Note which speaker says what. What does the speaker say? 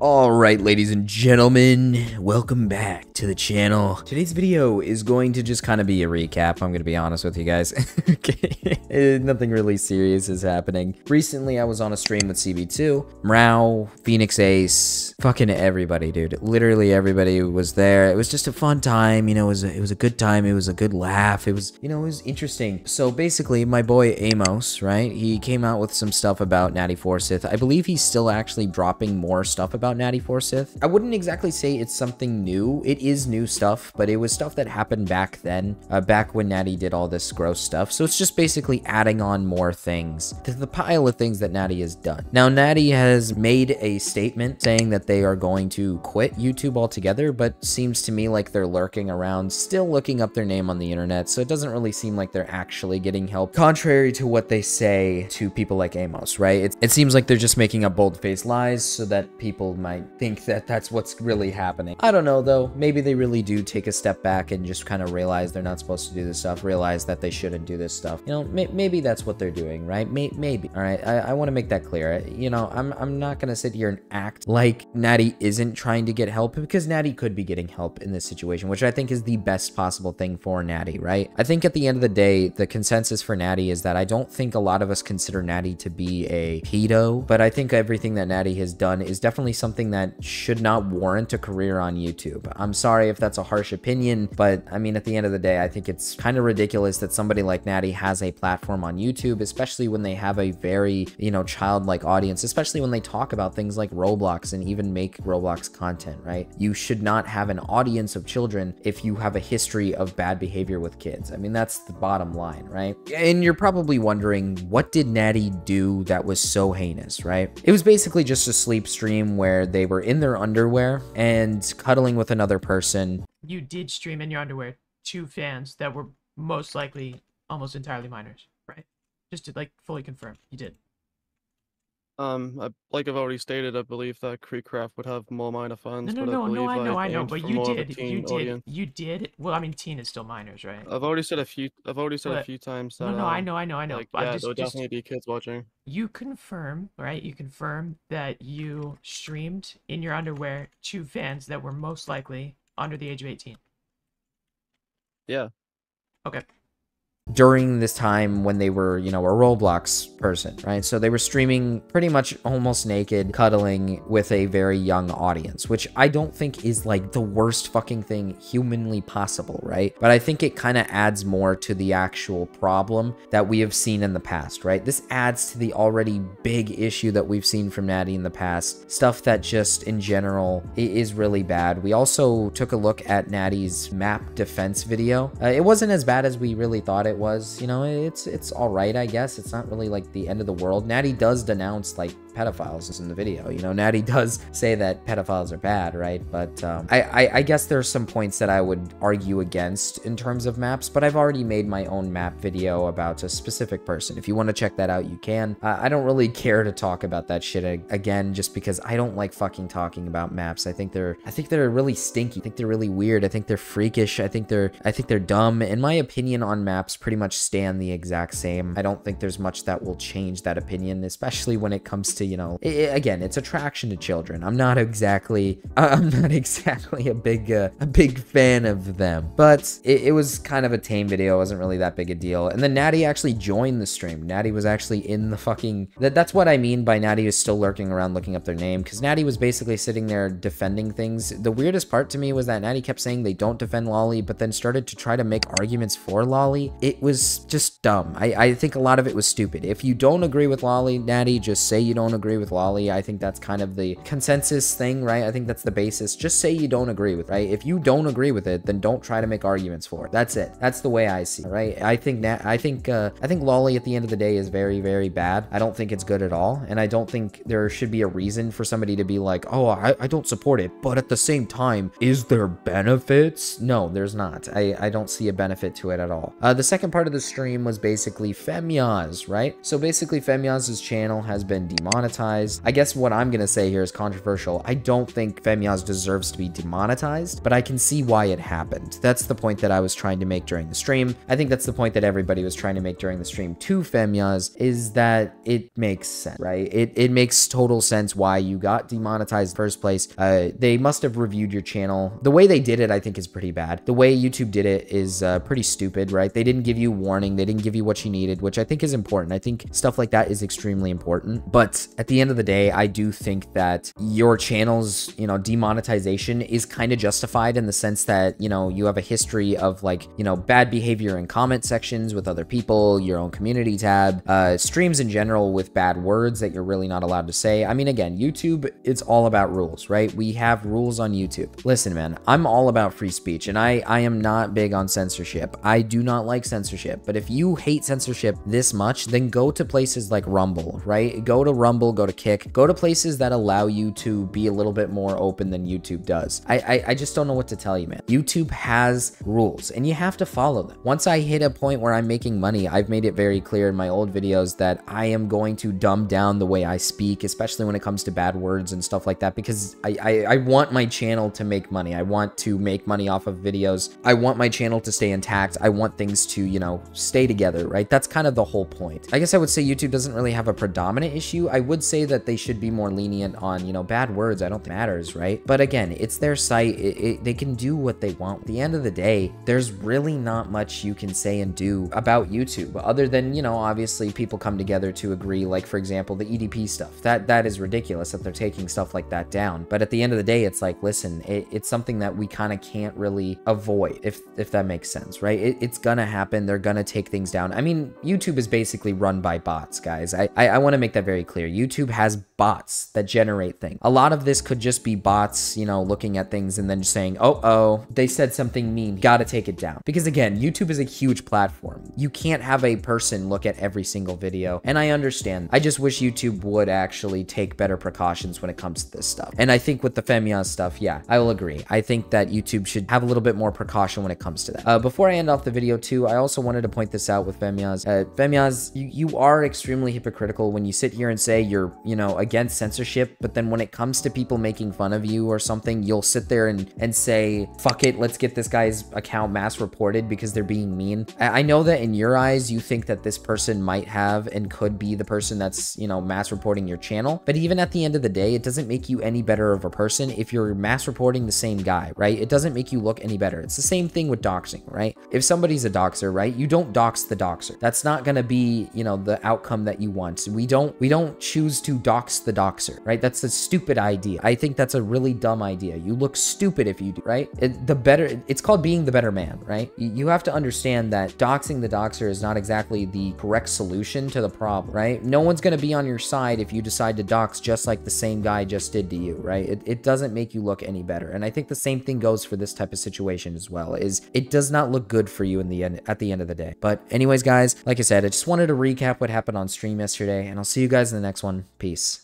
Speaker 1: Alright, ladies and gentlemen, welcome back to the channel. Today's video is going to just kind of be a recap, I'm going to be honest with you guys. Okay, nothing really serious is happening. Recently, I was on a stream with CB2, Mrao, Phoenix Ace, fucking everybody, dude. Literally everybody was there. It was just a fun time, you know, it was a good time, it was a good laugh, it was, you know, it was interesting. So basically, my boy Amos, right, he came out with some stuff about Natty Forsyth. I believe he's still actually dropping more stuff about Natty Forsyth. I wouldn't exactly say it's something new. It is new stuff, but it was stuff that happened back then, back when Natty did all this gross stuff. So it's just basically adding on more things to the pile of things that Natty has done. Now, Natty has made a statement saying that they are going to quit YouTube altogether, but seems to me like they're lurking around, still looking up their name on the internet. So it doesn't really seem like they're actually getting help, contrary to what they say to people like Amos, right? It seems like they're just making up bold-faced lies so that people might think that that's what's really happening. I don't know though, maybe they really do take a step back and just kind of realize they're not supposed to do this stuff, realize that they shouldn't do this stuff. You know, maybe that's what they're doing, right? Maybe. All right, I want to make that clear. You know, I'm not gonna sit here and act like Natty isn't trying to get help, because Natty could be getting help in this situation, which I think is the best possible thing for Natty, right? I think at the end of the day, the consensus for Natty is that I don't think a lot of us consider Natty to be a pedo, but I think everything that Natty has done is definitely something that should not warrant a career on YouTube. I'm sorry if that's a harsh opinion, but I mean, at the end of the day, I think it's kind of ridiculous that somebody like Natty has a platform on YouTube, especially when they have a very, you know, childlike audience, especially when they talk about things like Roblox and even make Roblox content, right? You should not have an audience of children if you have a history of bad behavior with kids. I mean, that's the bottom line, right? And you're probably wondering, what did Natty do that was so heinous, right? It was basically just a sleep stream where they were in their underwear and cuddling with another person.
Speaker 2: You did stream in your underwear to fans that were most likely almost entirely minors, right? Just to like fully confirm, you did.
Speaker 3: Like I've already stated, I believe that Creekcraft would have more minor fans.
Speaker 2: No,
Speaker 3: but
Speaker 2: I know, but you
Speaker 3: audience.
Speaker 2: did. Well, I mean, teen is still minors, right?
Speaker 3: I've already said a few times that.
Speaker 2: No, I know.
Speaker 3: Like,
Speaker 2: But
Speaker 3: yeah, there'll definitely be kids watching.
Speaker 2: You confirm, right? You confirm that you streamed in your underwear to fans that were most likely under the age of 18.
Speaker 3: Yeah.
Speaker 2: Okay.
Speaker 1: During this time when they were, you know, a Roblox person, right? So they were streaming pretty much almost naked, cuddling with a very young audience, which I don't think is like the worst fucking thing humanly possible, right? But I think it kind of adds more to the actual problem that we have seen in the past, right? This adds to the already big issue that we've seen from Natty in the past, stuff that just in general is really bad. We also took a look at Natty's map defense video. It wasn't as bad as we really thought it was. You know, it's all right, I guess. It's not really like the end of the world. Natty does denounce like pedophiles in the video. You know, Natty does say that pedophiles are bad, right? But I guess there's some points that I would argue against in terms of maps, but I've already made my own map video about a specific person. If you want to check that out, you can. I don't really care to talk about that shit again, just because I don't like fucking talking about maps. I think they're really stinky. I think they're really weird. I think they're freakish. I think they're dumb. In my opinion on maps, pretty much stand the exact same. I don't think there's much that will change that opinion, especially when it comes to, you know, again, it's attraction to children. I'm not exactly a big fan of them, but it was kind of a tame video. It wasn't really that big a deal. And then Natty actually joined the stream. Natty was actually in the fucking, that's what I mean by Natty is still lurking around looking up their name, because Natty was basically sitting there defending things. The weirdest part to me was that Natty kept saying they don't defend Lolly, but then started to try to make arguments for Lolly. It was just dumb. I think a lot of it was stupid. If you don't agree with Lolly, Natty, just say you don't agree with Lolly. I think that's kind of the consensus thing, right? I think that's the basis. Just say you don't agree with it, right? If you don't agree with it, then don't try to make arguments for it. That's it. That's the way I see it, right? I think Lolly at the end of the day is very, very bad. I don't think it's good at all. And I don't think there should be a reason for somebody to be like, oh, I don't support it. But at the same time, is there benefits? No, there's not. I don't see a benefit to it at all. The second part of the stream was basically Femyaz, right? So basically Femyaz's channel has been demonetized demonetized. I guess what I'm gonna say here is controversial. I don't think Femyaz deserves to be demonetized, but I can see why it happened. That's the point that I was trying to make during the stream. I think that's the point that everybody was trying to make during the stream to Femyaz, is that it makes sense, right? It makes total sense why you got demonetized in the first place. They must have reviewed your channel. The way they did it, I think, is pretty bad. The way YouTube did it is pretty stupid, right? They didn't give you warning. They didn't give you what you needed, which I think is important. I think stuff like that is extremely important. But at the end of the day, I do think that your channel's, you know, demonetization is kind of justified in the sense that, you know, you have a history of, like, you know, bad behavior in comment sections with other people, your own community tab, streams in general with bad words that you're really not allowed to say. I mean, again, YouTube, it's all about rules, right? We have rules on YouTube. Listen, man, I'm all about free speech, and I am not big on censorship. I do not like censorship, but if you hate censorship this much, then go to places like Rumble, right? Go to Rumble, go to Kick, go to places that allow you to be a little bit more open than YouTube does. I just don't know what to tell you, man. YouTube has rules, and you have to follow them. Once I hit a point where I'm making money, I've made it very clear in my old videos that I am going to dumb down the way I speak, especially when it comes to bad words and stuff like that, because I want my channel to make money. I want to make money off of videos. I want my channel to stay intact. I want things to, you know, stay together, right? That's kind of the whole point. I guess I would say YouTube doesn't really have a predominant issue. I would say that they should be more lenient on, you know, bad words. I don't think it matters, right? But again, it's their site. They can do what they want. At the end of the day, there's really not much you can say and do about YouTube other than, you know, obviously people come together to agree, like, for example, the EDP stuff. That is ridiculous that they're taking stuff like that down. But at the end of the day, it's like, listen, it's something that we kind of can't really avoid, if that makes sense, right? It's gonna happen. They're gonna take things down. I mean, YouTube is basically run by bots, guys. I want to make that very clear. YouTube has bots that generate things. A lot of this could just be bots, you know, looking at things and then just saying, oh, they said something mean, gotta take it down. Because again, YouTube is a huge platform. You can't have a person look at every single video, and I understand. I just wish YouTube would actually take better precautions when it comes to this stuff. And I think with the Femyaz stuff, yeah, I will agree. I think that YouTube should have a little bit more precaution when it comes to that. Before I end off the video too, I also wanted to point this out with Femyaz. Femyaz, you are extremely hypocritical when you sit here and say you're, you know, against censorship, but then when it comes to people making fun of you or something, you'll sit there and say, fuck it, let's get this guy's account mass reported because they're being mean. I know that in your eyes, you think that this person might have and could be the person that's, you know, mass reporting your channel. But even at the end of the day, it doesn't make you any better of a person if you're mass reporting the same guy, right? It doesn't make you look any better. It's the same thing with doxing, right? If somebody's a doxer, right, you don't dox the doxer. That's not going to be, you know, the outcome that you want. We don't choose to dox the doxer, right? That's a stupid idea. I think that's a really dumb idea. You look stupid if you do, right? It's called being the better man, right? You have to understand that doxing the doxer is not exactly the correct solution to the problem, right? No one's going to be on your side if you decide to dox just like the same guy just did to you, right? It doesn't make you look any better. And I think the same thing goes for this type of situation as well, is it does not look good for you in the end, at the end of the day. But anyways, guys, like I said, I just wanted to recap what happened on stream yesterday, and I'll see you guys in the next one. Peace.